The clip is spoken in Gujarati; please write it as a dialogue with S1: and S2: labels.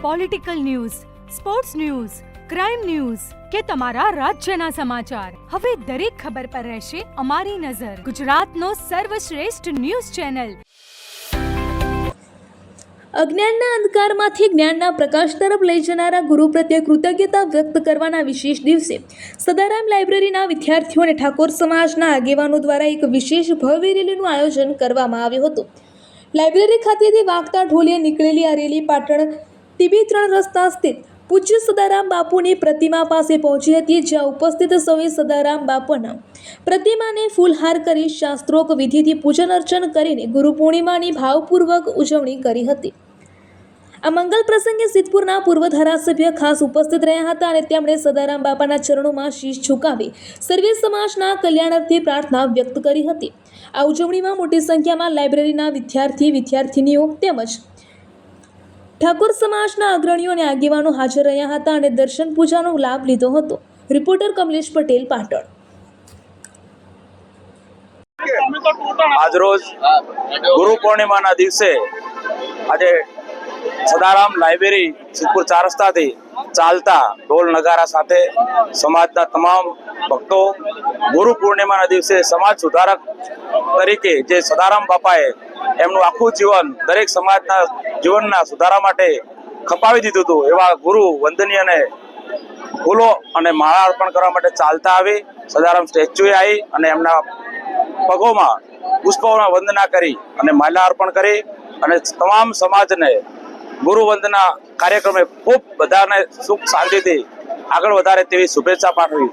S1: Political news, sports news, crime news કે તમારા રાજ્યના સમાચાર, હવે દરેક ખબર પર રહેશે અમારી નજર. ગુજરાતનો સર્વશ્રેષ્ઠ ન્યૂઝ ચેનલ.
S2: અજ્ઞાનના અંધકારમાંથી જ્ઞાનના પ્રકાશ તરફ લઈ જનારા ગુરુ પ્રત્યે કૃતજ્ઞતા વ્યક્ત કરવાના વિશેષ દિવસે સદારામ લાઇબ્રેરીના વિદ્યાર્થીઓ અને ઠાકોર સમાજના આગેવાનો દ્વારા એક વિશેષ ભવ્ય રેલીનું આયોજન કરવામાં આવ્યું હતું. લાઇબ્રેરી ખાતેથી વાગતા ઢોલિયે નીકળેલી આ રેલી પાટણ ટીબી 3 રસ્તા સ્થિત પૂજ્ય સદારામ બાપુની પ્રતિમા પાસે પહોંચી હતી, જ્યાં ઉપસ્થિત સૌએ સદારામ બાપુના પ્રતિમાને ફૂલહાર કરી શાસ્ત્રોક્ત વિધિથી પૂજન અર્ચન કરીને ગુરુ પૂર્ણિમાની ભાવપૂર્વક ઉજવણી કરી હતી. આ મંગલ પ્રસંગે સિદ્ધપુરના પૂર્વ ધારાસભ્ય ખાસ ઉપસ્થિત રહ્યા હતા અને તેમણે સદારામ બાપાના ચરણોમાં શીશ ઝુકાવી સર્વે સમાજના કલ્યાણાર્થે પ્રાર્થના વ્યક્ત કરી હતી. આ ઉજવણીમાં મોટી સંખ્યામાં લાઇબ્રેરીના વિદ્યાર્થીનીઓ તેમજ ઠાકોર સમાજના અગ્રણીઓ અને આગેવાનો હાજર રહ્યા હતા અને દર્શન પૂજાનો લાભ લીધો હતો. રિપોર્ટર કમલેશ પટેલ, પાટણ.
S3: આજરોજ ગુરુ પૂર્ણિમાના દિવસે આજે સદારામ લાઇબ્રેરી સિદ્ધપુર 4 રસ્તાથી ચાલતા ઢોલ નગારા સાથે સમાજના તમામ ભક્તો ગુરુ પૂર્ણિમાના દિવસે સમાજ સુધારક તરીકે જે સદારામ બાપાએ એમનું આખું જીવન દરેક સમાજના જીવનના સુધારા માટે ખપાવી દીધું હતું, એવા ગુરુ વંદનીયને ફૂલો અને માળા અર્પણ કરવા માટે ચાલતા આવી સદારામ સ્ટેચ્યુએ આવી અને એમના પગોમાં પુષ્પોના વંદના કરી અને માલા અર્પણ કરી અને તમામ સમાજને ગુરુ વંદના કાર્યક્રમે ખૂબ બધાને સુખ શાંતિથી આગળ વધારે તેવી શુભેચ્છા પાઠવી.